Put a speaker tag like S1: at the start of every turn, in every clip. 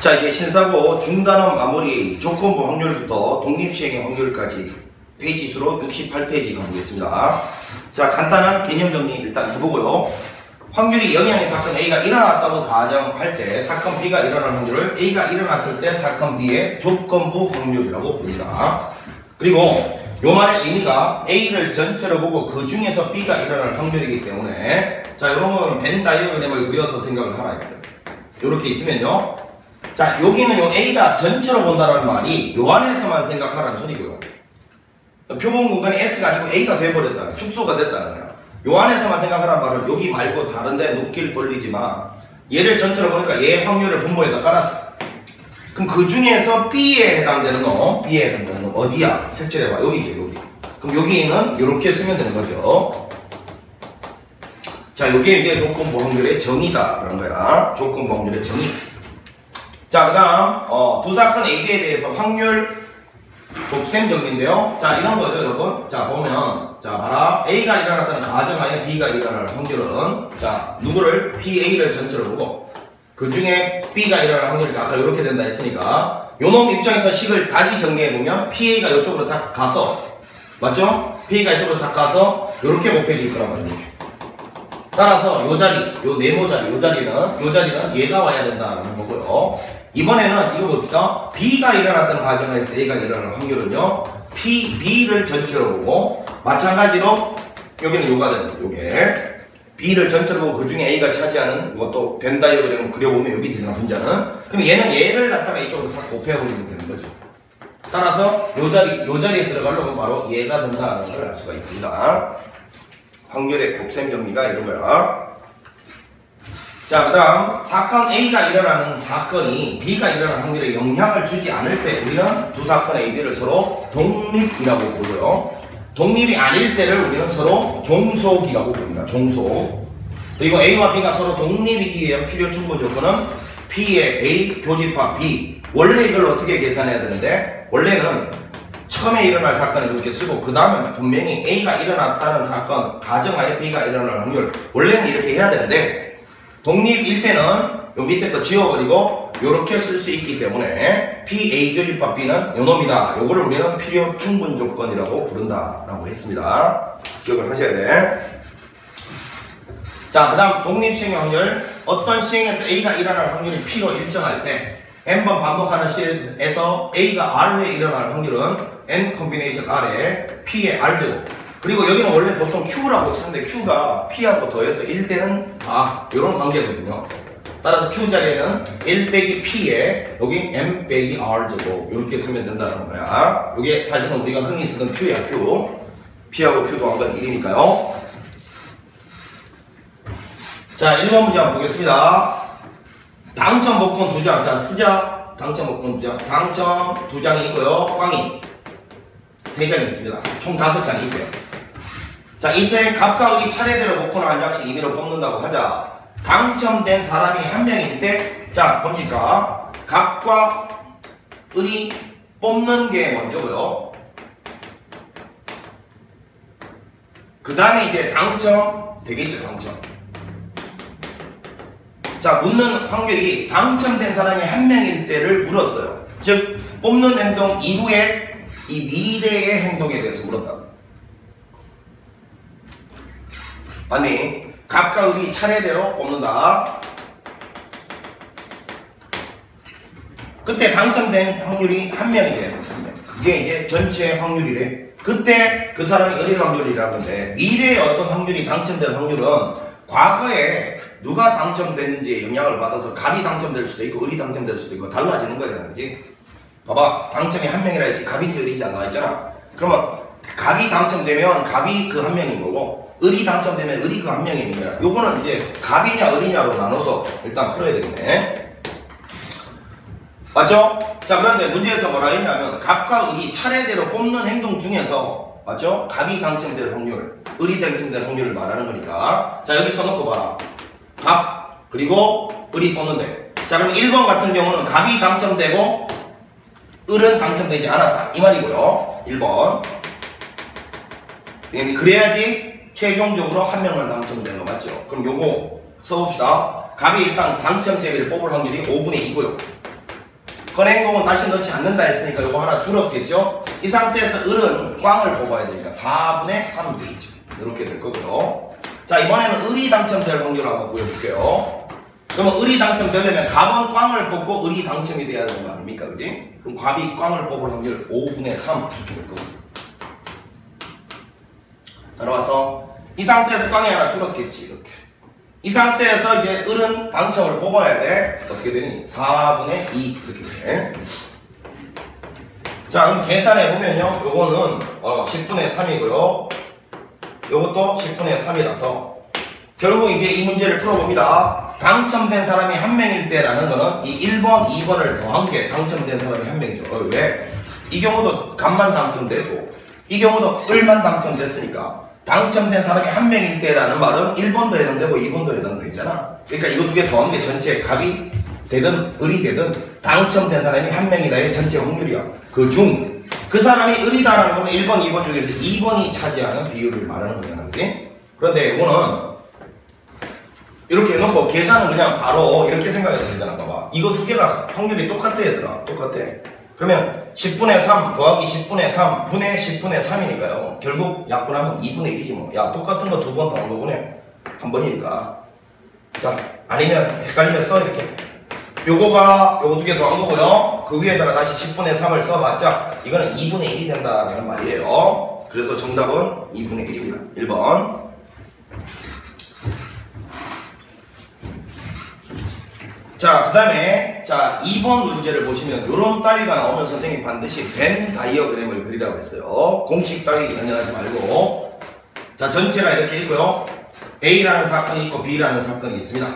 S1: 자, 이제 신사고 중단원 마무리 조건부 확률부터 독립시행의 확률까지 페이지 수로 68페이지 가보겠습니다. 자, 간단한 개념 정리 일단 해보고요. 확률이 영향의 사건 A가 일어났다고 가정할 때 사건 B가 일어날 확률을 A가 일어났을 때 사건 B의 조건부 확률이라고 부릅니다. 그리고 요 말의 의미가 A를 전체로 보고 그 중에서 B가 일어날 확률이기 때문에 자, 요런 거는 벤 다이어그램을 그려서 생각을 하라 했어요. 요렇게 있으면요. 자, 여기는 요 A가 전체로 본다는 말이 요 안에서만 생각하라는 소리고요. 표본 공간이 S가 아니고 A가 돼버렸다. 축소가 됐다는 거야. 요 안에서만 생각하라는 말은 여기 말고 다른데 눈길 돌리지 마. 얘를 전체로 보니까 얘 확률을 분모에다 깔았어. 그럼 그 중에서 B에 해당되는 거, B에 해당되는 거 어디야? 색칠해봐. 여기죠, 여기. 그럼 여기는 이렇게 쓰면 되는 거죠. 자, 요게 이제 조건부 확률의 정의다라는 거야. 조건부 확률의 정의. 자, 그 다음, 두 사건 AB에 대해서 확률 곱셈 정리인데요. 자, 이런 거죠, 여러분. 자, 보면, 자, 봐라. A가 일어났다는 가정하에 B가 일어날 확률은, 자, 누구를? PA를 전체로 보고, 그 중에 B가 일어날 확률이 아까 이렇게 된다 했으니까, 요놈 입장에서 식을 다시 정리해보면, PA가 이쪽으로 다 가서, 맞죠? PA가 이쪽으로 다 가서, 요렇게 곱해질 거란 말이에요. 따라서 요 자리, 요 네모 자리, 요 자리는 얘가 와야 된다는 거고요. 이번에는 이거 봅시다. B가 일어났던 가정에서 A가 일어날 확률은요. B를 전체로 보고 마찬가지로 여기는 요가 되는 거예요. 요게 B를 전체로 보고 그 중에 A가 차지하는 이것도 벤 다이어그램을 그려보면 여기 되는 분자는 그럼 얘는 얘를 갖다가 이쪽으로 다 곱해버리면 되는 거죠. 따라서 요 자리에 들어가려면 바로 얘가 된다는 걸 알 수가 있습니다. 확률의 곱셈 정리가 이런 거야. 자, 그 다음 사건 A가 일어나는 사건이 B가 일어날 확률에 영향을 주지 않을 때 우리는 두 사건 A, B를 서로 독립이라고 부르고요. 독립이 아닐 때를 우리는 서로 종속이라고 부릅니다. 종속. 그리고 A와 B가 서로 독립이기 위한 필요 충분 조건은 P의 A 교집합 B. 원래 이걸 어떻게 계산해야 되는데 원래는 처음에 일어날 사건을 이렇게 쓰고 그 다음에 분명히 A가 일어났다는 사건 가정하에 B가 일어날 확률 원래는 이렇게 해야 되는데 독립일 때는 요 밑에 거 지워버리고 요렇게 쓸 수 있기 때문에 PA 교집합 B는 요놈이다. 요거를 우리는 필요 충분 조건이라고 부른다 라고 했습니다. 기억을 하셔야 돼. 자, 그 다음 독립시행 확률. 어떤 시행에서 A가 일어날 확률이 P로 일정할 때 N번 반복하는 시에서 A가 R회에 일어날 확률은 N 콤비네이션 R에 P의 R제곱. 그리고 여기는 원래 보통 Q라고 쓰는데 Q가 P하고 더해서 1대는 다 이런 관계거든요. 따라서 Q 자리에는 1 빼기 P에 여기 M 빼기 R제곱 이렇게 쓰면 된다는 거야. 이게 사실은 우리가 흔히 쓰던 Q야, Q. P하고 Q 더한 건 1이니까요. 자, 1번 문제 한번 보겠습니다. 당첨 복권 2장. 자, 쓰자. 당첨 복권 2장. 당첨 2장이 있고요. 꽝이 3장이 있습니다. 총 5장이 있고요. 자, 이때 갑과 을이 차례대로 복권을 한 장씩 임의로 뽑는다고 하자. 당첨된 사람이 한 명인데, 자, 뭡니까? 갑과 을이 뽑는 게 먼저고요. 그 다음에 이제 당첨 되겠죠, 당첨. 자, 묻는 확률이 당첨된 사람이 한 명일 때를 물었어요. 즉, 뽑는 행동 이후에 이 미래의 행동에 대해서 물었다. 아니, 갑과 을이 차례대로 뽑는다. 그때 당첨된 확률이 한 명이 돼요. 그게 이제 전체 확률이래. 그때 그 사람이 을일 확률이라는 건데 미래의 어떤 확률이 당첨될 확률은 과거에 누가 당첨됐는지에 영향을 받아서 갑이 당첨될 수도 있고 을이 당첨될 수도 있고 달라지는 거잖아, 그치? 봐봐, 당첨이 한 명이라 했지 갑인지 을인지 안 나와있잖아. 그러면 갑이 당첨되면 갑이 그 한 명인 거고 을이 당첨되면 을이 그 한 명인 거야. 요거는 이제 갑이냐 을이냐로 나눠서 일단 풀어야 되겠네. 맞죠? 자, 그런데 문제에서 뭐라 했냐면 갑과 을이 차례대로 뽑는 행동 중에서 맞죠? 갑이 당첨될 확률, 을이 당첨될 확률을 말하는 거니까 자, 여기 써놓고 봐라. 갑 그리고 을이 뽑는데 자, 그럼 1번 같은 경우는 갑이 당첨되고 을은 당첨되지 않았다 이 말이고요. 1번 그래야지 최종적으로 한 명만 당첨되는 거 맞죠? 그럼 요거 써봅시다. 갑이 일단 당첨 대비를 뽑을 확률이 5분의 2고요. 건행공은 다시 넣지 않는다 했으니까 요거 하나 줄었겠죠? 이 상태에서 을은 꽝을 뽑아야 되니까 4분의 3이 되겠죠. 이렇게 될 거고요. 자, 이번에는 을이 당첨될 확률을 한번 구해볼게요. 그러면 을이 당첨되려면 갑은 꽝을 뽑고 을이 당첨이 돼야 되는 거 아닙니까? 그지? 그럼 갑이 꽝을 뽑을 확률 5분의 3 이렇게 될 거고. 따라와서 이 상태에서 꽝이 하나 줄었겠지. 이렇게. 이 상태에서 이제 을은 당첨을 뽑아야 돼. 어떻게 되니? 4분의 2 이렇게 돼. 자, 그럼 계산해보면요. 요거는 10분의 3이고요. 요것도 10분의 3이라서 결국 이제 이 문제를 풀어봅니다. 당첨된 사람이 한 명일 때라는 거는 이 1번, 2번을 더한 게 당첨된 사람이 한 명이죠. 왜? 이 경우도 갑만 당첨되고 이 경우도 을만 당첨됐으니까 당첨된 사람이 한 명일 때라는 말은 1번도 해당되고 2번도 해당되잖아. 그러니까 이거 두 개 더한 게 전체 갑이 되든 을이 되든 당첨된 사람이 한 명이다의 전체 확률이야. 그 사람이 을이다라는 거는 1번, 2번 중에서 2번이 차지하는 비율을 말하는 거야. 그치? 그런데 이거는 이렇게 해놓고 계산은 그냥 바로 이렇게 생각해도 되잖아. 봐봐. 이거 두 개가 확률이 똑같아 얘들아. 똑같아. 그러면 10분의 3 더하기 10분의 3 분의 10분의 3이니까요. 결국 약분하면 2분의 1이지 뭐. 야, 똑같은 거 두 번 더한 거보네. 한 번이니까. 자, 아니면 헷갈리면 써 이렇게. 요거 두 개 더한 거고요. 그 위에다가 다시 10분의 3을 써봤자 이거는 2분의 1이 된다라는 말이에요. 그래서 정답은 2분의 1입니다. 1번. 자, 그 다음에, 자, 2번 문제를 보시면, 요런 따위가 나오면 선생님이 반드시 벤 다이어그램을 그리라고 했어요. 공식 따위 연연하지 말고. 자, 전체가 이렇게 있고요. A라는 사건이 있고, B라는 사건이 있습니다.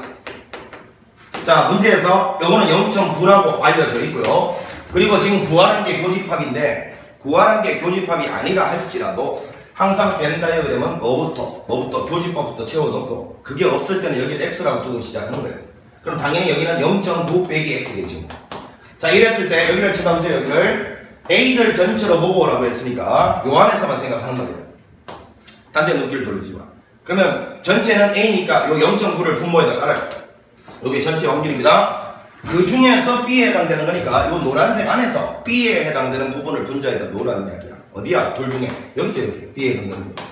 S1: 자, 문제에서, 요거는 0.9라고 알려져 있고요. 그리고 지금 구하는 게 교집합인데, 구하는 게 교집합이 아니라 할지라도, 항상 벤 다이어그램은 뭐부터, 교집합부터 채워놓고, 그게 없을 때는 여기 X라고 두고 시작하는 거예요. 그럼 당연히 여기는 0.9 빼기 X겠죠. 자, 이랬을 때 여기를 쳐다보세요. 여기를 A를 전체로 보고 오라고 했으니까 요 안에서만 생각하는 겁니다. 딴 데 눈길 돌리지 마. 그러면 전체는 A니까 요 0.9를 분모에다 깔아요. 여기 전체 확률입니다. 그 중에서 B에 해당되는 거니까 요 노란색 안에서 B에 해당되는 부분을 분자에다 놓으라는 이야기야. 어디야? 둘 중에. 여기죠, 여기. B에 해당되는 거.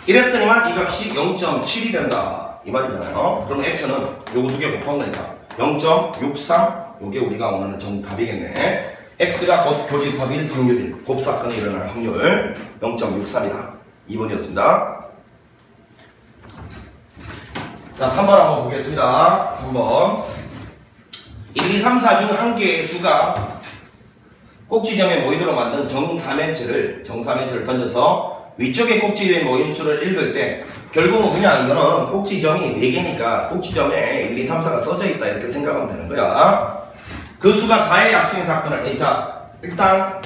S1: 이랬더니만 이 값이 0.7이 된다. 이 말이잖아요. 그럼 X는 요거 두 개 곱한 거니까 0.63 요게 우리가 원하는 정답이겠네. X가 곧 교집합일 확률인 곱사건이 일어날 확률 0.63이다. 2번이었습니다. 자, 3번 한번 보겠습니다. 3번 1, 2, 3, 4 중 한 개의 수가 꼭지점에 모이도록 만든 정사면체를 던져서 위쪽에 꼭지점에 모인 수를 읽을 때 결국은 그냥 이거는 꼭지점이 4개니까 꼭지점에 1, 2, 3, 4가 써져 있다 이렇게 생각하면 되는 거야. 그 수가 4의 약수인 사건을 자, 일단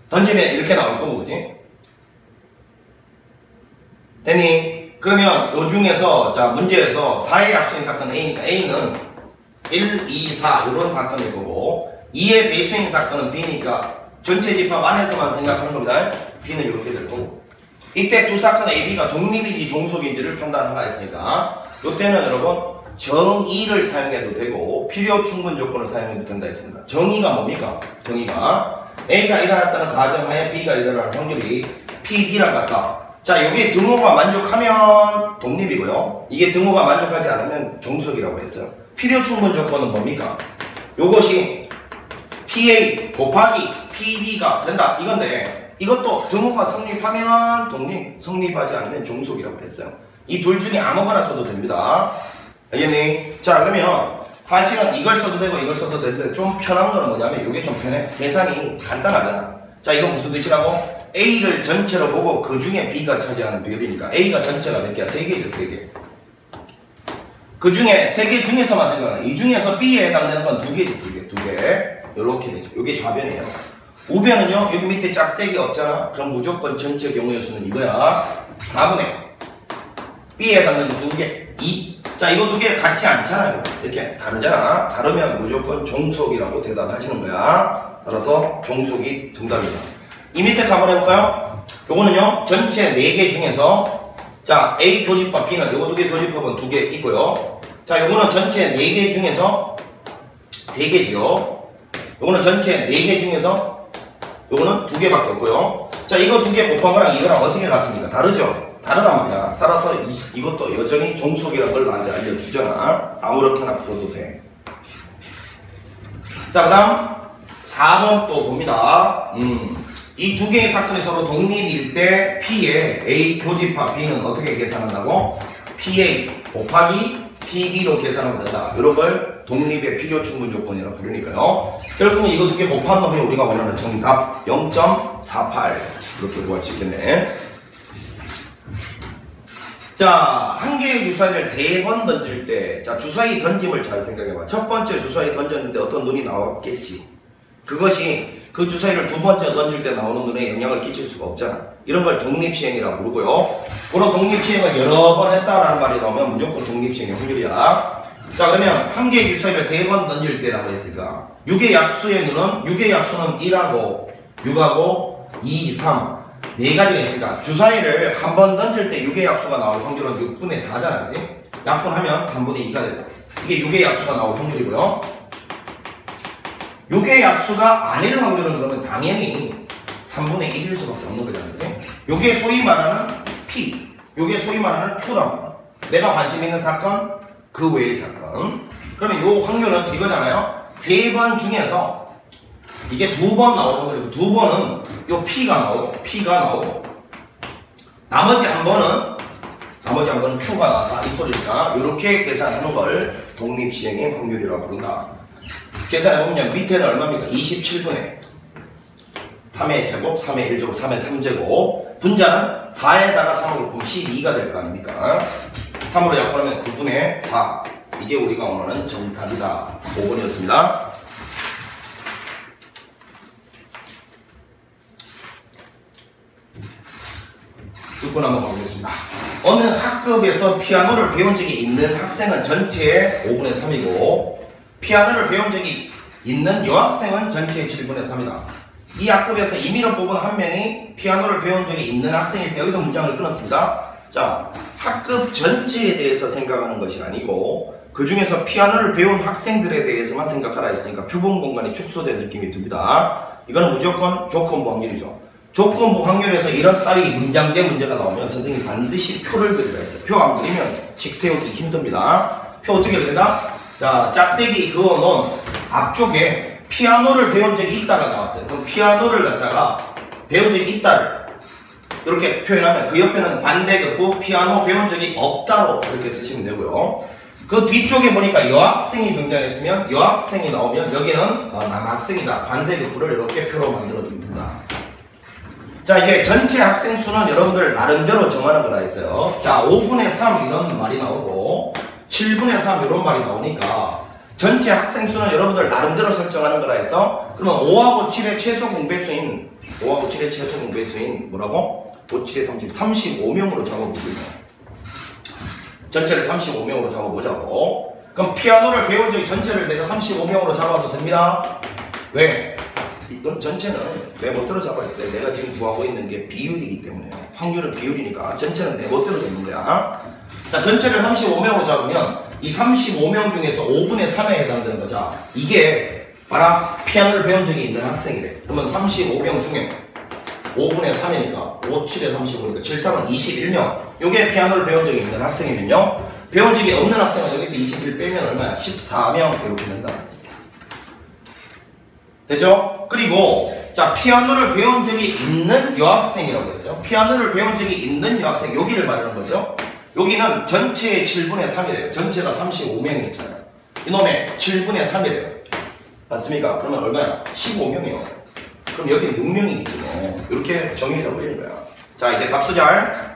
S1: 던지면 이렇게 나올 거고 그지? 됐니? 그러면 요 중에서 자 문제에서 4의 약수인 사건은 A니까 A는 1, 2, 4 이런 사건일 거고 2의 배수인 사건은 B니까 전체 집합 안에서만 생각하는 겁니다. B는 이렇게 될 거고 이때 두 사건 A, B가 독립인지 종속인지를 판단하라 했으니까 이때는 여러분 정의를 사용해도 되고 필요 충분 조건을 사용해도 된다 했습니다. 정의가 뭡니까? 정의가 A가 일어났다는 가정하에 B가 일어날 확률이 P, B랑 같다. 자, 여기에 등호가 만족하면 독립이고요. 이게 등호가 만족하지 않으면 종속이라고 했어요. 필요 충분 조건은 뭡니까? 요것이 PA 곱하기 PB가 된다. 이건데 이것도 등호가 성립하면 독립, 성립하지 않으면 종속이라고 했어요. 이 둘 중에 아무거나 써도 됩니다. 알겠니? 자, 그러면 사실은 이걸 써도 되고 이걸 써도 되는데 좀 편한 거는 뭐냐면 이게 좀 편해. 계산이 간단하잖아. 자, 이건 무슨 뜻이라고? A를 전체로 보고 그 중에 B가 차지하는 비율이니까 A가 전체가 몇 개야? 3개죠, 3개. 그 중에 3개 중에서만 생각하는 이 중에서 B에 해당되는 건 2개지, 2개. 이렇게 되죠. 이게 좌변이에요. 우변은요, 여기 밑에 짝대기 없잖아. 그럼 무조건 전체 경우의 수는 이거야. 4분의 B에 해당되는 2개, 2. 자, 이거 2개 같이 않잖아요. 이렇게 다르잖아. 다르면 무조건 종속이라고 대답하시는 거야. 따라서 종속이 정답입니다. 이 밑에 거 한번 해볼까요? 요거는요, 전체 4개 중에서, 자, A 교집합 B는 요거 2개 교집합은 2개 있고요. 자, 요거는 전체 4개 중에서 3개지요. 요거는 전체 4개 중에서 요거는 2개밖에 없고요. 자, 이거 2개 곱한 거랑 이거랑 어떻게 같습니까? 다르죠? 다르단 말이야. 따라서 이것도 여전히 종속이라는 걸 나한테 알려주잖아. 아무렇게나 풀어도 돼. 자, 그 다음 4번 또 봅니다. 이 2개의 사건이 서로 독립일 때 P의 A 교집합 B는 어떻게 계산한다고? PA 곱하기 PB로 계산하면 된다. 이런 걸 독립의 필요 충분 조건이라 부르니까요. 결국은 이거 2개 곱한 놈이 우리가 원하는 정답 0.48 이렇게 구할 수 있겠네. 자, 한 개의 주사위를 3번 던질 때, 자, 주사위 던짐을 잘 생각해봐. 첫 번째 주사위 던졌는데 어떤 눈이 나왔겠지. 그것이 그 주사위를 2번째 던질 때 나오는 눈에 영향을 끼칠 수가 없잖아. 이런 걸 독립시행이라고 부르고요. 그런 독립시행을 여러 번 했다라는 말이 나오면 무조건 독립시행의 확률이야. 자, 그러면 한 개의 주사위를 3번 던질 때라고 했으니까 6의 약수의 눈은 6의 약수는 1하고 6하고 2, 3 4가지가 있으니까 주사위를 한 번 던질 때 6의 약수가 나올 확률은 6분의 4잖아. 그지? 약분하면 3분의 2가 된다. 이게 6의 약수가 나올 확률이고요. 6의 약수가 아닐 확률은 그러면 당연히 3분의 1일 수밖에 없는 거잖아. 그지? 요게 소위 말하는 P, 요게 소위 말하는 Q라고. 내가 관심 있는 사건, 그 외의 사건. 그러면 요 확률은 이거잖아요. 3번 중에서 이게 2번 나오는 거고 2번은 요 P가 나오고 나머지 한 번은 Q가 나왔다 이 소리니까 이렇게 계산하는 걸 독립시행의 확률이라고 부른다. 계산해보면 밑에는 얼마입니까? 27분의 3의 제곱, 3의 1제곱, 3의 3제곱 분자는 4에다가 3을 곱하면 12가 될 거 아닙니까? 3으로 약분하면 9분의 4 이게 우리가 원하는 정답이다. 5번이었습니다. 번 한번 가보겠습니다. 어느 학급에서 피아노를 배운 적이 있는 학생은 전체의 5분의 3이고 피아노를 배운 적이 있는 여학생은 전체의 7분의 3이다. 이 학급에서 임의로 뽑은 한 명이 피아노를 배운 적이 있는 학생일 때 여기서 문장을 끊었습니다. 자, 학급 전체에 대해서 생각하는 것이 아니고 그 중에서 피아노를 배운 학생들에 대해서만 생각하라 했으니까 표본 공간이 축소된 느낌이 듭니다. 이거는 무조건 조건부 확률이죠. 조건부 확률에서 이런 따위 문장제 문제가 나오면 선생님이 반드시 표를 그리라 했어요. 표 안 그리면 식 세우기 힘듭니다. 표 어떻게 그린다? 자, 짝대기 그어놓은 앞쪽에 피아노를 배운 적이 있다가 나왔어요. 그럼 피아노를 갖다가 배운 적이 있다를 이렇게 표현하면 그 옆에는 반대급부 피아노 배운 적이 없다로 이렇게 쓰시면 되고요. 그 뒤쪽에 보니까 여학생이 등장했으면 여학생이 나오면 여기는 남학생이다. 반대급부를 이렇게 표로 만들어주면 된다. 자, 이제 전체 학생 수는 여러분들 나름대로 정하는 거라 했어요. 자, 5분의 3 이런 말이 나오고 7분의 3 이런 말이 나오니까 전체 학생 수는 여러분들 나름대로 설정하는 거라 해서 그러면 5하고 7의 최소 공배수인 5하고 7의 최소 공배수인 뭐라고? 5, 7의 30, 35명으로 잡아보죠. 전체를 35명으로 잡아보자고. 그럼 피아노를 배운 적이 전체를 내가 35명으로 잡아도 됩니다. 왜? 이건 전체는 내 멋대로 잡아야 돼. 내가 지금 구하고 있는 게 비율이기 때문에요. 확률은 비율이니까 전체는 내 멋대로 되는 거야. 자, 전체를 35명으로 잡으면 이 35명 중에서 5분의 3에 해당되는 거죠. 이게 봐라, 피아노를 배운 적이 있는 학생이래. 그러면 35명 중에 5분의 3이니까 5, 7에 35니까 7, 3은 21명. 요게 피아노를 배운 적이 있는 학생이면요. 배운 적이 없는 학생은 여기서 21 빼면 얼마야? 14명 이렇게 된다. 되죠? 그리고 자, 피아노를 배운 적이 있는 여학생이라고 했어요. 피아노를 배운 적이 있는 여학생 여기를 말하는 거죠. 여기는 전체의 7분의 3이래요. 전체가 35명이 있잖아요. 이놈의 7분의 3이래요. 맞습니까? 그러면 얼마야? 15명이요. 그럼 여기는 6명이겠죠. 뭐. 이렇게 정해져 버리는 거야. 자, 이제 답수잘.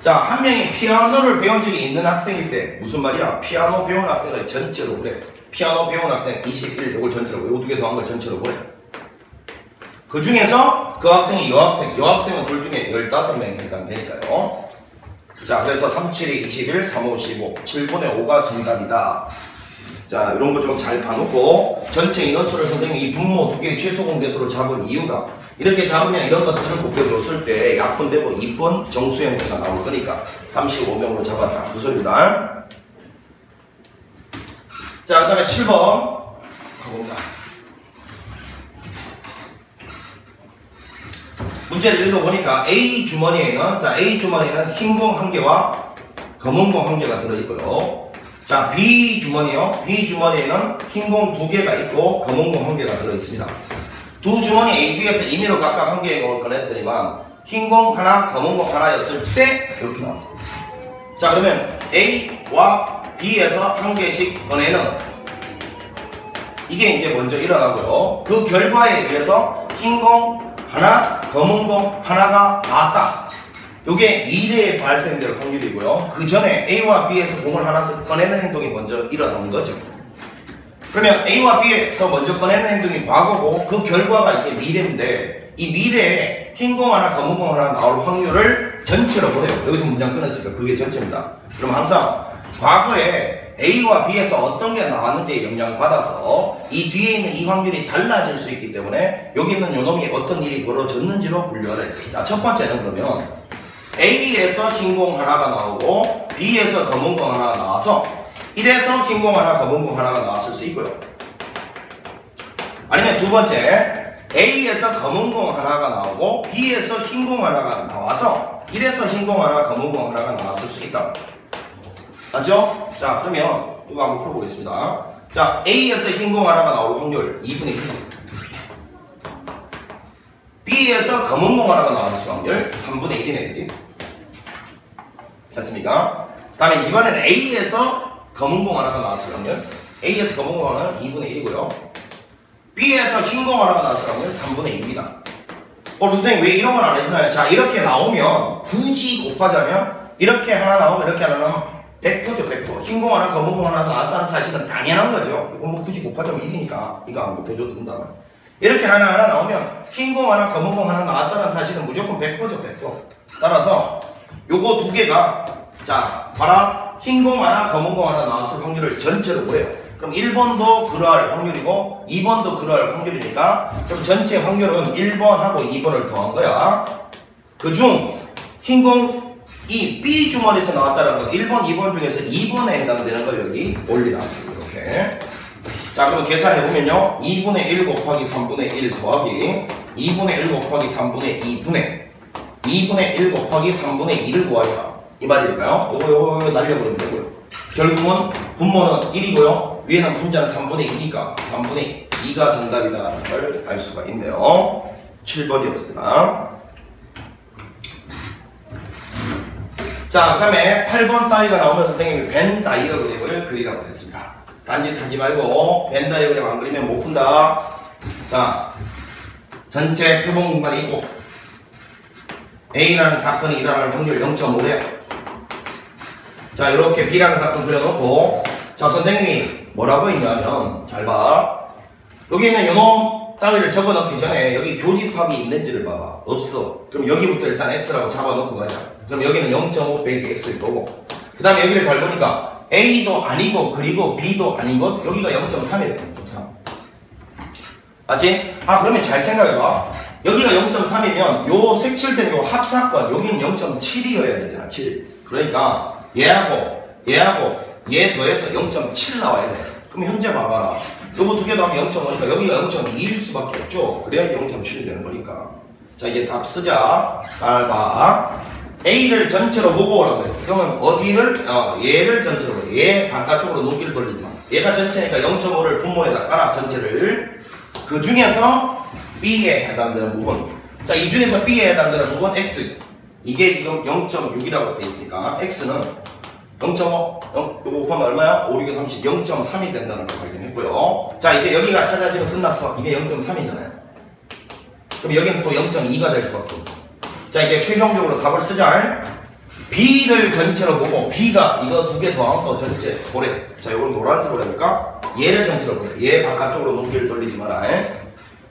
S1: 자, 한 명이 피아노를 배운 적이 있는 학생일 때 무슨 말이야? 피아노 배운 학생을 전체로 보래. 피아노 배운 학생 21, 이걸 전체로 보래. 이 두 개 더한 걸 전체로 보래. 그 중에서 그 학생이 여학생은 둘 중에 15명에 해당되니까요. 자, 그래서 3, 7이 21, 3, 5, 15, 7분의 5가 정답이다. 자, 이런 거 좀 잘 봐놓고 전체 인원수를 선생님이 이 분모 두 개의 최소 공배수로 잡은 이유가 이렇게 잡으면 이런 것들을 곱해줬을 때 약분, 대분, 2번 정수 형태가 나올 거니까 35명으로 잡았다. 그 소리입니다. 자, 그 다음에 7번 가봅니다. 문제를 읽어보니까 A 주머니에는 흰공 1개와 검은공 1개가 들어있고요. 자, B 주머니요. B 주머니에는 흰공 2개가 있고 검은공 1개가 들어있습니다. 두 주머니 A, B에서 임의로 각각 1개의 공을 꺼냈더니만 흰공 하나, 검은공 하나였을 때 이렇게 나왔습니다. 자, 그러면 A와 B에서 1개씩 꺼내는 이게 이제 먼저 일어나고요. 그 결과에 의해서 흰공 하나, 검은공 하나가 나왔다. 이게 미래에 발생될 확률이고요. 그 전에 A와 B에서 공을 하나씩 꺼내는 행동이 먼저 일어나는 거죠. 그러면 A와 B에서 먼저 꺼내는 행동이 과거고 그 결과가 이게 미래인데 이 미래에 흰공 하나, 검은공 하나 나올 확률을 전체로 보래요. 여기서 문장 끊었으니까 그게 전체입니다. 그럼 항상 과거에 A와 B에서 어떤 게 나왔는지에 영향받아서 이 뒤에 있는 이 확률이 달라질 수 있기 때문에 여기 있는 요놈이 어떤 일이 벌어졌는지로 분류하라 했어요. 자, 첫 번째는 그러면 A에서 흰공 하나가 나오고 B에서 검은공 하나가 나와서 1에서 흰공 하나, 검은공 하나가 나왔을 수 있고요. 아니면 두 번째 A에서 검은공 하나가 나오고 B에서 흰공 하나가 나와서 1에서 흰공 하나, 검은공 하나가 나왔을 수 있다. 맞죠? 자, 그러면 이거 한번 풀어보겠습니다. 자, A에서 흰공 하나가 나올 확률 2분의 1. B에서 검은공 하나가 나왔을 확률 3분의 1이네, 그지? 됐습니까? 다음에 이번에는 A에서 검은공 하나가 나왔을 확률. A에서 검은공 하나는 2분의 1이고요. B에서 흰공 하나가 나왔을 확률 3분의 2입니다. 선생님 왜 이런 건 안 해주나요? 자, 이렇게 나오면 굳이 곱하자면 이렇게 하나 나오면 이렇게 하나 나오면 100%죠, 100%. 흰공 하나, 검은공 하나 나왔다는 사실은 당연한 거죠. 이거 뭐 굳이 곱하자면 1이니까 이거 안 곱해줘도 된다. 이렇게 하나 나오면 흰공 하나, 검은공 하나 나왔다는 사실은 무조건 100%죠, 100%. 따라서 요거 두 개가 자, 봐라. 흰공 하나, 검은공 하나 나왔을 확률을 전체로 보래요. 그럼 1번도 그러할 확률이고 2번도 그러할 확률이니까 그럼 전체 확률은 1번하고 2번을 더한 거야. 그중 흰공 이 B 주머니에서 나왔다는 건 1번, 2번 중에서 2번에 해당되는 걸 여기 올리라. 이렇게. 자, 그럼 계산해보면요. 2분의 1 곱하기 3분의 1 더하기 2분의 1 곱하기 3분의 2분의 2분의 1 곱하기 3분의 2를 구하자. 이 말일까요? 요거 날려버리면 되고요. 결국은 분모는 1이고요. 위에는 분자는 3분의 2니까 3분의 2가 정답이다라는 걸 알 수가 있네요. 7번이었습니다. 자, 그 다음에 8번 따위가 나오면 선생님이 벤 다이어그램을 그리라고 했습니다. 딴짓하지 말고 벤 다이어그램 안 그리면 못 푼다. 자, 전체 표본 공간이 있고 A라는 사건이 일어날 확률 0.5래요. 자, 이렇게 B라는 사건 그려놓고 자, 선생님이 뭐라고 했냐면 잘 봐. 여기 있는 요놈 따위를 적어넣기 전에 여기 교집합이 있는지를 봐봐. 없어. 그럼 여기부터 일단 X라고 잡아놓고 가자. 그럼 여기는 0.5 빼기 X일 거고 그 다음에 여기를 잘 보니까 A도 아니고 그리고 B도 아닌 것 여기가 0.3이래. 0.3 맞지? 아, 그러면 잘 생각해봐. 여기가 0.3이면 요 색칠된 요 합사건 여기는 0.7이어야 되잖아. 7. 그러니까 얘하고 얘 더해서 0.7 나와야 돼. 그럼 현재 봐봐. 요거 두 개 더하면 0.5니까 여기가 0.2일 수밖에 없죠. 그래야지 0.7이 되는 거니까. 자, 이제 답 쓰자. 잘 봐. A를 전체로 보고 오라고 했어. 그러면 어디를? 얘를 전체로 보래. 얘 바깥쪽으로 눈길을 돌리지 마. 얘가 전체니까 0.5를 분모에다 깔아. 전체를. 그 중에서 B에 해당되는 부분. 자, 이 중에서 B에 해당되는 부분 X. 이게 지금 0.6이라고 돼 있으니까 X는 0.5, 요거 곱하면 얼마야? 5, 6, 30, 0.3이 된다는 걸 발견했고요. 자, 이제 여기가 찾아지면 끝났어. 이게 0.3이잖아요. 그럼 여기는 또 0.2가 될 수밖에 없고. 자, 이제 최종적으로 답을 쓰자. B를 전체로 보고 B가 이거 두 개 더한 거 전체 보래. 자, 요건 노란색으로 해볼까? 얘를 전체로 보래. 얘 바깥쪽으로 눈길 돌리지 마라.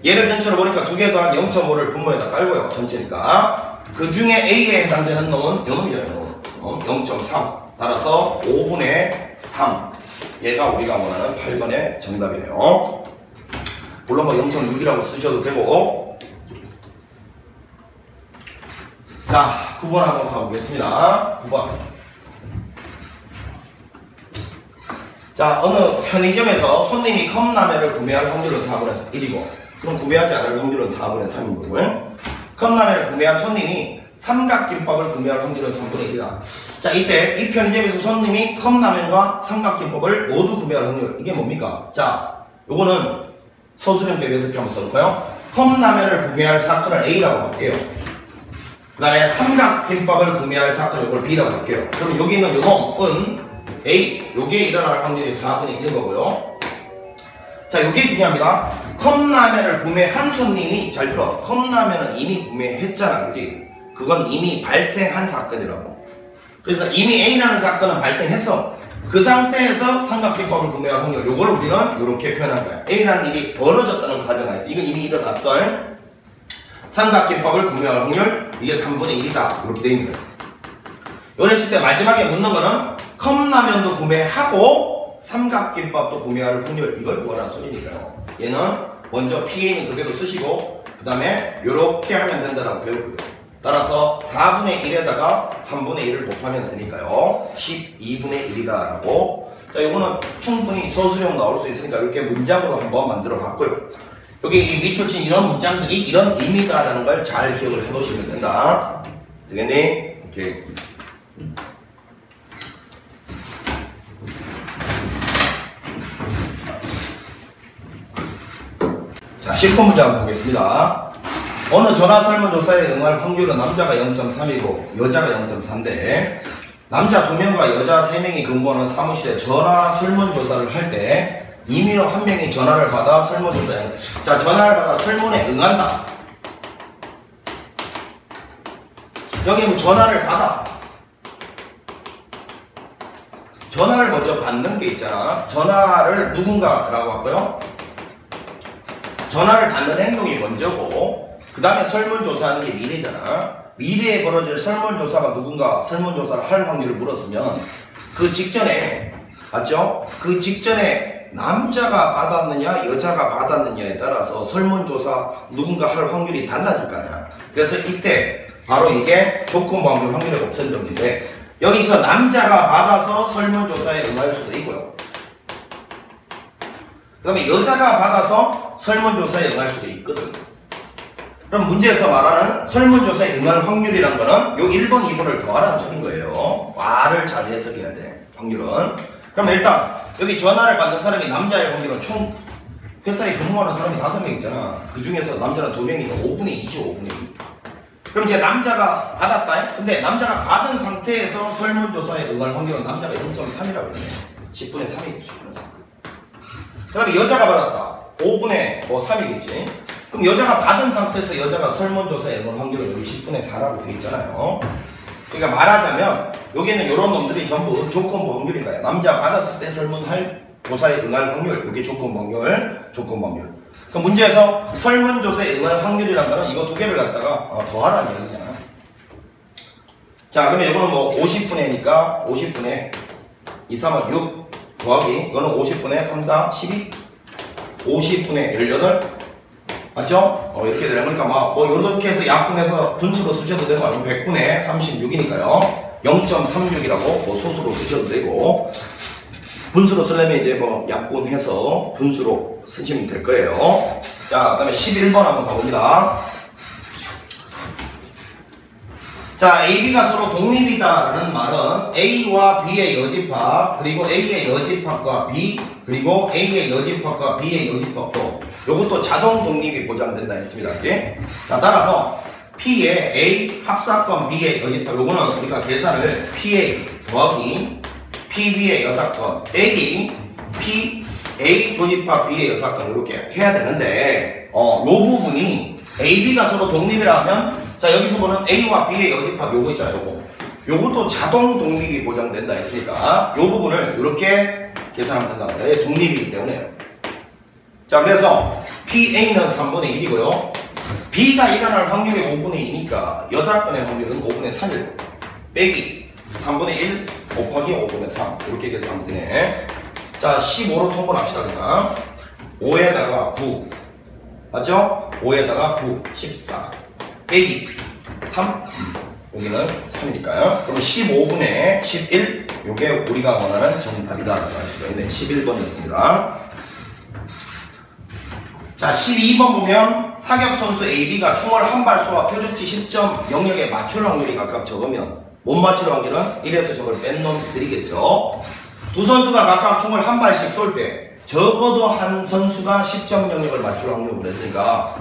S1: 얘를 전체로 보니까 두 개 더한 0.5를 분모에다 깔고요. 전체니까. 그 중에 A에 해당되는 놈은 요 놈이잖아요. 0.3. 따라서 5분의 3. 얘가 우리가 원하는 8번의 정답이네요. 물론 뭐 0.6이라고 쓰셔도 되고. 자, 9번 한번 가보겠습니다. 9번. 자, 어느 편의점에서 손님이 컵라면을 구매할 확률은 4분의 1이고, 그럼 구매하지 않을 확률은 4분의 3인 거고요. 컵라면을 구매한 손님이 삼각김밥을 구매할 확률은 3분의 1이다. 자, 이때 이 편의점에서 손님이 컵라면과 삼각김밥을 모두 구매할 확률, 이게 뭡니까? 자, 요거는 서술형 대비해서 한번 써볼까요? 컵라면을 구매할 사건을 A라고 할게요. 그 다음에 삼각김밥을 구매할 사건 요걸 B라고 할게요. 그럼 여기 있는 요놈은 A, 요게 일어날 확률이 4분의 1인 거고요. 자, 요게 중요합니다. 컵라면을 구매한 손님이, 잘 들어, 컵라면은 이미 구매했잖아, 그지? 그건 이미 발생한 사건이라고. 그래서 이미 A라는 사건은 발생했어. 그 상태에서 삼각김밥을 구매할 확률, 요걸 우리는 이렇게 표현한 거야. A라는 일이 벌어졌다는 과정 안에서, 이건 이미 일어났어. 삼각김밥을 구매할 확률, 이게 3분의 1이다. 이렇게 돼 있는 거야. 이랬을 때 마지막에 묻는 거는 컵라면도 구매하고 삼각김밥도 구매할 확률, 이걸 구하라는 소리니까요. 얘는 먼저 PA는 그대로 쓰시고 그 다음에 이렇게 하면 된다라고 배웠거든요. 따라서 4분의 1에다가 3분의 1을 곱하면 되니까요. 12분의 1이다 라고. 자, 이거는 충분히 서술형 나올 수 있으니까 이렇게 문장으로 한번 만들어 봤고요. 여기 이 밑줄 친 이런 문장들이 이런 의미다라는 걸 잘 기억을 해 놓으시면 된다. 되겠니? 오케이. 자, 10번 문제 한번 보겠습니다. 어느 전화 설문조사에 응할 확률은 남자가 0.3이고 여자가 0.4인데 남자 2명과 여자 3명이 근무하는 사무실에 전화 설문조사를 할 때 이민호 1명이 전화를 받아 설문조사에, 자, 전화를 받아 설문에 응한다. 여기 뭐 전화를 받아. 전화를 먼저 받는 게 있잖아. 전화를 누군가라고 하고요. 전화를 받는 행동이 먼저고, 그 다음에 설문조사하는 게 미래잖아. 미래에 벌어질 설문조사가 누군가 설문조사를 할 확률을 물었으면 그 직전에, 맞죠? 그 직전에 남자가 받았느냐 여자가 받았느냐에 따라서 설문조사 누군가 할 확률이 달라질 거 아니야. 그래서 이때 바로 이게 조건부 확률, 확률의 곱셈 정리인데, 여기서 남자가 받아서 설문조사에 응할 수도 있고요. 그 다음에 여자가 받아서 설문조사에 응할 수도 있거든. 그럼 문제에서 말하는 설문조사에 응할 확률이란 거는 요 1번, 2번을 더하라는 소린 거예요. 말을 잘 해석해야 돼, 확률은. 그럼 일단 여기 전화를 받는 사람이 남자의 확률은 총 회사에 근무하는 사람이 5명 있잖아. 그 중에서 남자는 2명이니까 5분의 2죠, 5분의 2. 그럼 이제 남자가 받았다. 근데 남자가 받은 상태에서 설문조사에 응할 확률은 남자가 0.3이라고 했네. 10분의 3이고 10분의 3. 그 다음에 여자가 받았다. 5분의 3이겠지. 그럼 여자가 받은 상태에서 여자가 설문조사에 응할 확률은 여기 10분의 4라고 돼 있잖아요. 그러니까 말하자면 여기는 이런 놈들이 전부 조건부 확률인 거야. 남자 받았을 때 설문할 조사에 응할 확률, 이게 조건부 확률, 조건부 확률. 그럼 문제에서 설문조사에 응할 확률이란 거는 이거 두 개를 갖다가 더하라는 얘기잖아. 자, 그러면 이거는 뭐 50분의니까 50분의 2, 3은 6 더하기, 이거는 50분의 3, 4, 12, 50분의 18, 맞죠? 이렇게 되는 거니까 뭐 이렇게 해서 약분해서 분수로 쓰셔도 되고 아니면 100분의 36이니까요. 0.36이라고 소수로 쓰셔도 되고, 분수로 쓰려면 이제 뭐 약분해서 분수로 쓰시면 될 거예요. 자, 그 다음에 11번 한번 가봅니다. 자, AB가 서로 독립이다라는 말은 A와 B의 여집합, 그리고 A의 여집합과 B, 그리고 A의 여집합과 B의 여집합도 요것도 자동 독립이 보장된다 했습니다. 이렇게. 자, 따라서 P의 A 합사건 B의 여집합, 요거는 우리가 계산을 PA 더하기 PB의 여사건 빼기 P A 조집합 B의 여사건 이렇게 해야 되는데, 요 부분이 AB가 서로 독립이라 하면, 자, 여기서 보는 A와 B의 여집합 요거 있잖아요. 요것도 자동 독립이 보장된다 했으니까 요 부분을 이렇게 계산하면 된다. 독립이기 때문에. 자, 그래서 PA는 3분의 1이고요. B가 일어날 확률이 5분의 2니까 여사건의 확률은 5분의 3이고 빼기 3분의 1 곱하기 5분의 3 이렇게 계산하면 되네. 자, 15로 통분합시다, 그냥. 5에다가 9. 맞죠? 5에다가 9, 14. 빼기 3. 여기는 3이니까요. 그럼 15분의 11. 요게 우리가 원하는 정답이다라고 할 수가 있네. 11번이었습니다. 자, 12번 보면 사격선수 AB가 총을 한 발 쏘아 표적지 10점 영역에 맞출 확률이 각각 적으면 못 맞출 확률은 1에서 저걸 뺀놈 드리겠죠. 두 선수가 각각 총을 한 발씩 쏠 때 적어도 한 선수가 10점 영역을 맞출 확률을 했으니까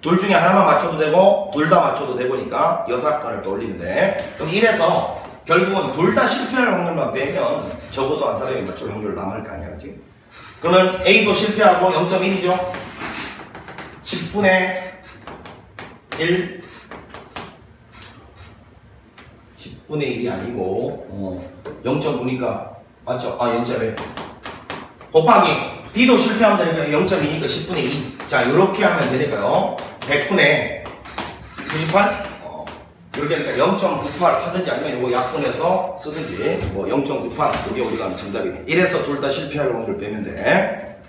S1: 둘 중에 하나만 맞춰도 되고 둘 다 맞춰도 되고니까 여사건을 떠올리면 돼. 그럼 1에서 결국은 둘 다 실패할 확률만 빼면 적어도 한 사람이 맞출 확률 남을 거 아니야, 그치? 그러면 A도 실패하고 0.1이죠? 10분의 1 10분의 1이 아니고 0.9니까 맞죠? 아 0.1 곱하기 B도 실패하면 되니까 0.2니까 10분의 2 자 이렇게 하면 되니까요 100분의 98 이렇게 하니까 0.98 하든지 아니면 이거 약분해서 쓰든지 뭐 0.98 이게 우리가 하는 정답이네. 1에서 둘 다 실패할 확률을 빼면 돼.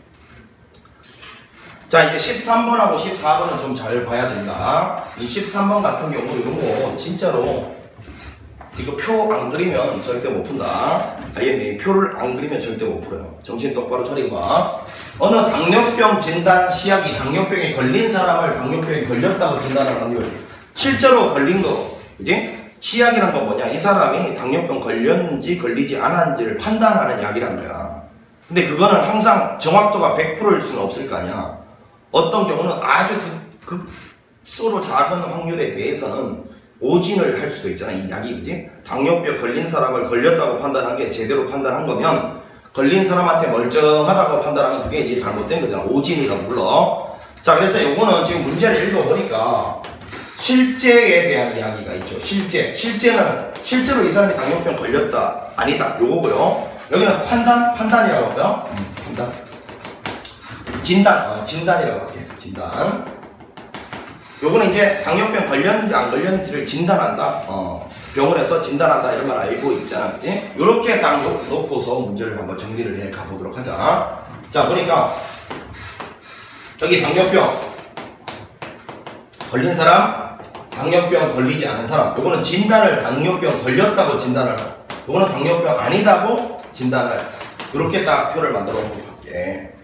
S1: 자 이제 13번하고 14번은 좀 잘 봐야 된다. 이 13번 같은 경우 이거 진짜로 이거 표 안 그리면 절대 못 푼다. 알겠니? 표를 안 그리면 절대 못 풀어요. 정신 똑바로 차리고 봐. 어느 당뇨병 진단 시약이 당뇨병에 걸린 사람을 당뇨병에 걸렸다고 진단하는 확률. 실제로 걸린 거, 그지? 시약이란 건 뭐냐? 이 사람이 당뇨병 걸렸는지 걸리지 않았는지를 판단하는 약이란 거야. 근데 그거는 항상 정확도가 100%일 수는 없을 거 아니야. 어떤 경우는 아주 극소로 작은 확률에 대해서는 오진을 할 수도 있잖아, 이 약이, 그지? 당뇨병 걸린 사람을 걸렸다고 판단한 게 제대로 판단한 거면, 걸린 사람한테 멀쩡하다고 판단하면 그게 이제 잘못된 거잖아. 오진이라고 불러. 자, 그래서 요거는 지금 문제를 읽어보니까, 실제에 대한 이야기가 있죠. 실제는, 실제로 이 사람이 당뇨병 걸렸다, 아니다, 요거고요. 여기는 판단이라고 할까요? 판단. 진단이라고 할게요. 진단. 요거는 이제 당뇨병 걸렸는지 안 걸렸는지를 진단한다. 병원에서 진단한다 이런 말 알고 있잖아. 그치? 요렇게 딱 놓고서 문제를 한번 정리를 해 가보도록 하자. 자, 보니까 여기 당뇨병 걸린 사람, 당뇨병 걸리지 않은 사람. 요거는 진단을 당뇨병 걸렸다고 진단을 하고, 요거는 당뇨병 아니다고 진단을. 요렇게 딱 표를 만들어 놓고 갈게.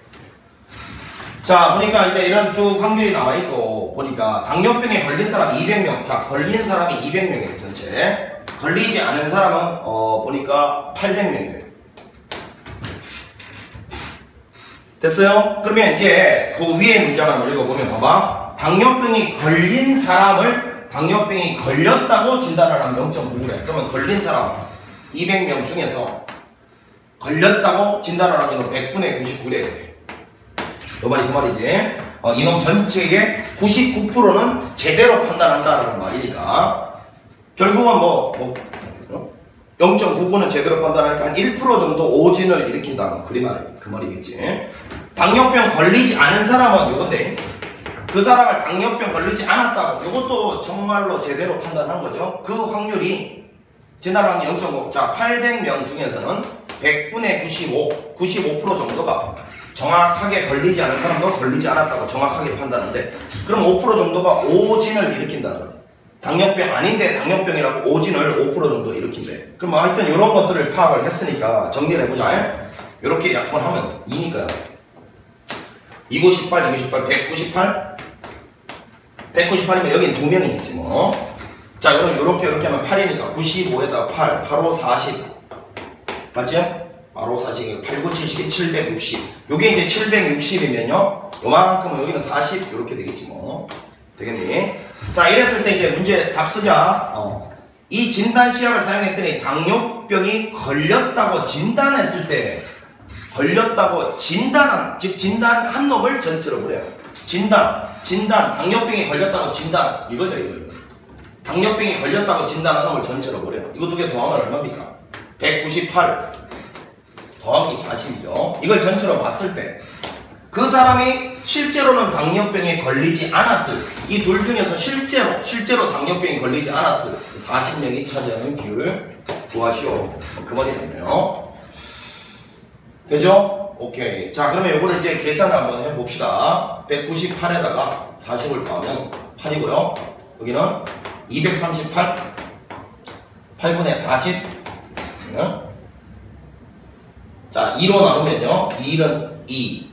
S1: 자, 보니까 이제 이런 쭉 확률이 나와있고, 보니까 당뇨병에 걸린 사람 200명. 자, 걸린 사람이 200명이네, 전체. 걸리지 않은 사람은, 보니까 800명이네. 됐어요? 그러면 이제 그 위에 문장을 읽어보면 봐봐. 당뇨병이 걸린 사람을 당뇨병이 걸렸다고 진단을 하면 0.9래. 그러면 걸린 사람 200명 중에서 걸렸다고 진단을 하면 100분의 99래, 이렇게. 그 말이 그 말이지. 이놈 전체의 99%는 제대로 판단한다라는 말이니까 결국은 0.99는 제대로 판단하니까 한 1% 정도 오진을 일으킨다. 그 말이겠지. 당뇨병 걸리지 않은 사람은 요건데 그 사람을 당뇨병 걸리지 않았다고 요것도 정말로 제대로 판단한 거죠. 그 확률이 진단 확률 0.5. 자, 800명 중에서는 100분의 95% 정도가 정확하게 걸리지 않은 사람도 걸리지 않았다고 정확하게 판단하는데 그럼 5% 정도가 오진을 일으킨다는 거예요. 당뇨병 아닌데 당뇨병이라고 오진을 5% 정도 일으킨대. 그럼 하여튼 이런 것들을 파악을 했으니까 정리를 해보자. 이렇게 약분하면 2니까요. 298, 198, 198이면 여긴 2명이겠지 뭐. 자, 그럼 이렇게 하면 8이니까 95에다가 8, 8, 5, 40 맞지? 바로 40, 8, 9, 70이 760. 요게 이제 760이면요. 요만큼은 여기는 40, 요렇게 되겠지 뭐. 되겠니? 자, 이랬을 때 이제 문제 답 쓰자. 이 진단 시약을 사용했더니 당뇨병이 걸렸다고 진단했을 때, 걸렸다고 진단한, 즉 진단한 놈을 전체로 그래요. 진단, 당뇨병이 걸렸다고 진단. 이거죠, 이거. 당뇨병이 걸렸다고 진단한 놈을 전체로 그래요. 이거 두 개 더하면 얼마입니까? 198. 더하기 40이죠. 이걸 전체로 봤을 때 그 사람이 실제로는 당뇨병에 걸리지 않았을 이 둘 중에서 실제로 당뇨병에 걸리지 않았을 40명이 차지하는 비율을 구하시오. 그 말이네요. 되죠? 오케이. 자, 그러면 요거를 이제 계산을 한번 해봅시다. 198에다가 40을 더하면 8이고요. 여기는 238, 8분의 40. 자, 2로 나누면요. 2는 2.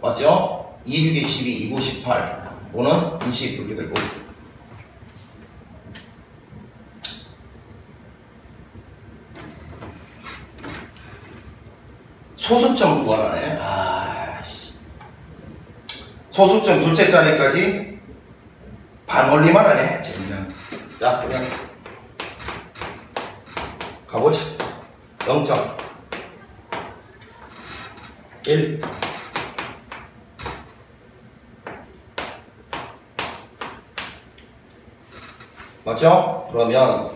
S1: 맞죠? 2, 6에 12, 2, 9, 18. 5는 20 이렇게 되고. 소수점 구하라네. 아씨. 소수점 둘째 자리까지 반올리만 하네. 그냥. 자, 그냥 가보자. 0.1 맞죠? 그러면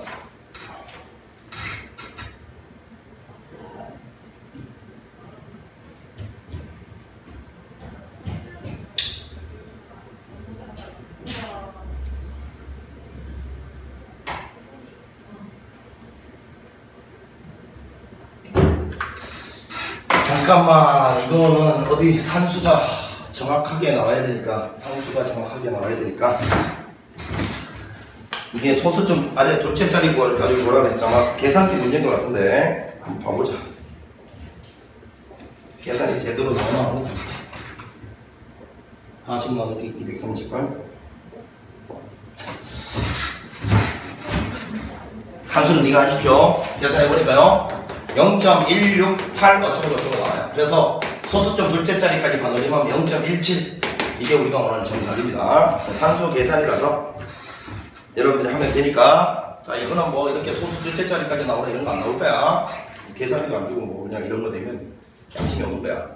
S1: 잠깐만, 이거는 어디 산수가 정확하게 나와야 되니까, 상수가 정확하게 나와야 되니까, 이게 소수점 아래 둘째 자리 가지고 뭐라 그랬어? 아마 계산기 문제인 것 같은데, 한번 봐보자. 계산이 제대로 나오나? 40 나누기 238. 산수는 네가 하십시오. 계산해보니까요. 0.168 어쩌고 나와요. 그래서 소수점 둘째 자리까지 반올림하면 0.17. 이게 우리가 원하는 정답입니다. 산수 계산이라서 여러분들이 하면 되니까. 자, 이거는 뭐 이렇게 소수 둘째 자리까지 나오라 이런 거 안 나올 거야. 계산기도 안 주고 뭐 그냥 이런 거 되면 양심이 없는 거야.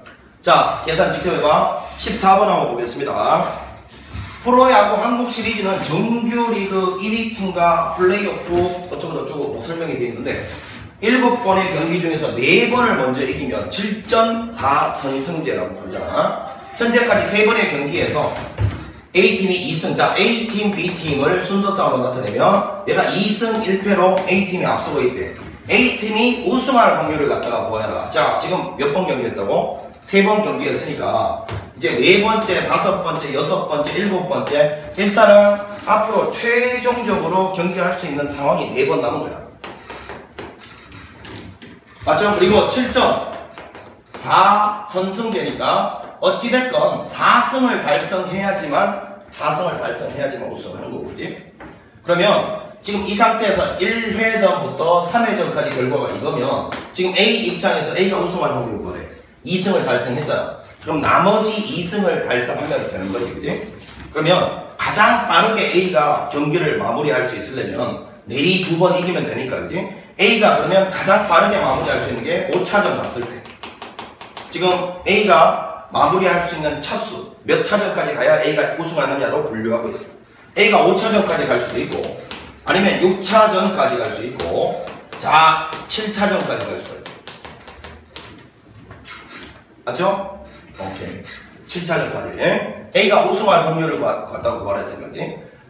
S1: 자, 계산 직접 해봐. 14번 한번 보겠습니다. 프로야구 한국 시리즈는 정규 리그 1위 팀과 플레이오프 어쩌고 뭐 설명이 되어 있는데 7번의 경기 중에서 4번을 먼저 이기면 7전 4선승제라고 부르잖아. 현재까지 3번의 경기에서 A팀이 2승, 자 A팀, B팀을 순서상으로 나타내면 얘가 2승 1패로 A팀이 앞서고 있대. A팀이 우승할 확률을 갖다가 구해라. 자, 지금 몇 번 경기했다고? 3번 경기했으니까 이제 4번째, 5번째, 6번째, 7번째 일단은 앞으로 최종적으로 경기할 수 있는 상황이 4번 남은 거야. 맞죠? 그리고 7점 4선승제니까 어찌됐건 4승을 달성해야지만 우승하는 거고, 그지? 그러면 지금 이 상태에서 1회전부터 3회전까지 결과가 이거면 지금 A 입장에서 A가 우승할 확률이 뭐래? 2승을 달성했잖아. 그럼 나머지 2승을 달성하면 되는 거지, 그지? 그러면 가장 빠르게 A가 경기를 마무리할 수 있으려면 내리 2번 이기면 되니까, 그지? A가 그러면 가장 빠르게 마무리할 수 있는 게 5차전 갔을 때. 지금 A가 마무리할 수 있는 차수, 몇 차전까지 가야 A가 우승하느냐로 분류하고 있어. A가 5차전까지 갈 수도 있고, 아니면 6차전까지 갈 수 있고, 자, 7차전까지 갈 수가 있어. 맞죠? 오케이. 7차전까지. A가 우승할 확률을 갖다고 말했으면,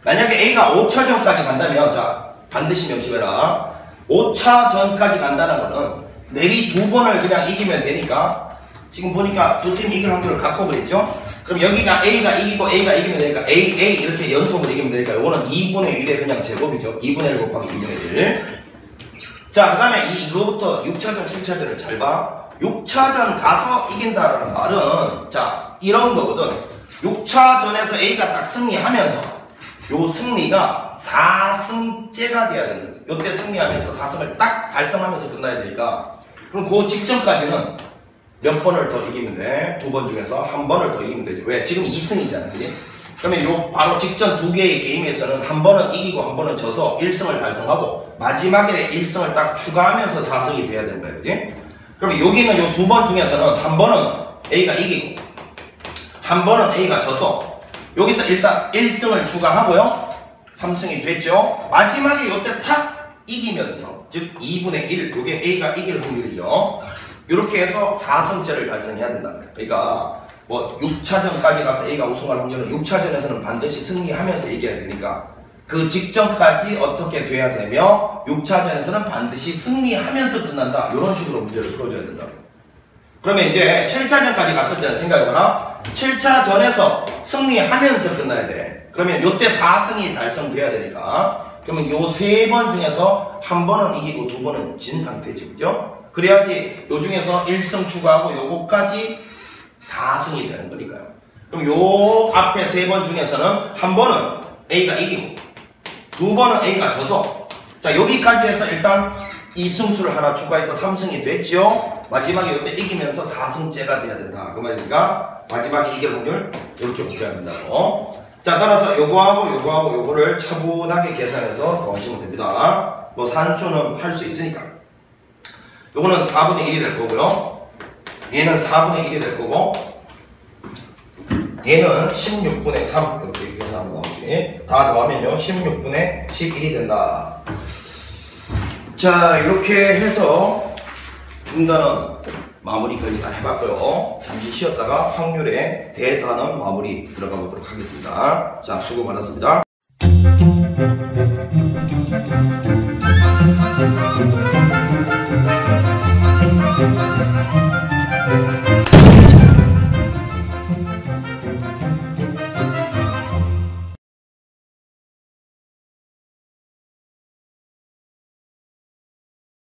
S1: 만약에 A가 5차전까지 간다면, 자, 반드시 명심해라. 5차전까지 간다는 거는 내리 2번을 그냥 이기면 되니까 지금 보니까 두 팀 이길 확률을 갖고 그랬죠? 그럼 여기가 A가 이기고 A가 이기면 되니까 A 이렇게 연속으로 이기면 되니까 이거는 2분의 1의 그냥 제곱이죠. 2분의 1 곱하기 2분의 1. 자, 그 다음에 이거부터 6차전, 7차전을 잘 봐. 6차전 가서 이긴다라는 말은 자, 이런 거거든. 6차전에서 A가 딱 승리하면서 요 승리가 4승째가 돼야 되는 거지. 요때 승리하면서 4승을 딱 달성하면서 끝나야 되니까 그럼 그 직전까지는 몇 번을 더 이기면 돼? 2번 중에서 한 번을 더 이기면 되지. 왜? 지금 2승이잖아, 그지? 그러면 요 바로 직전 2개의 게임에서는 한 번은 이기고 한 번은 져서 1승을 달성하고 마지막에 1승을 딱 추가하면서 4승이 돼야 되는 거야, 그지? 그러면 여기는 요 2번 중에서는 한 번은 A가 이기고 한 번은 A가 져서 여기서 일단 1승을 추가하고요. 3승이 됐죠. 마지막에 요때 탁 이기면서 즉 2분의 1 요게 A가 이길 확률이죠. 이렇게 해서 4승째를 달성해야 된다. 그러니까 뭐 6차전까지 가서 A가 우승할 확률은 6차전에서는 반드시 승리하면서 이겨야 되니까 그 직전까지 어떻게 돼야 되며 6차전에서는 반드시 승리하면서 끝난다. 이런 식으로 문제를 풀어줘야 된다. 그러면 이제 7차전까지 갔을 때는 생각해보라. 7차전에서 승리하면서 끝나야 돼. 그러면 요때 4승이 달성돼야 되니까. 그러면 요 3번 중에서 한 번은 이기고 2번은 진 상태지, 그죠? 그래야지 요 중에서 1승 추가하고 요거까지 4승이 되는 거니까요. 그럼 요 앞에 3번 중에서는 한 번은 A가 이기고 2번은 A가 져서, 자 여기까지 해서 일단 이 승수를 하나 추가해서 3승이 됐죠. 마지막에 이때 이기면서 4승째가 돼야 된다 그 말이니까 마지막에 이길 확률 이렇게 보셔야 된다고. 자 따라서 요거하고 요거를 차분하게 계산해서 더하시면 됩니다. 뭐 산수는 할 수 있으니까. 요거는 4분의 1이 될 거고요, 얘는 4분의 1이 될 거고, 얘는 16분의 3 이렇게 계산하면 나오지. 다 더하면요 16분의 11이 된다. 자 이렇게 해서 중단원 마무리까지 다 해봤고요. 잠시 쉬었다가 확률의 대단원 마무리 들어가 보도록 하겠습니다. 자 수고 많았습니다.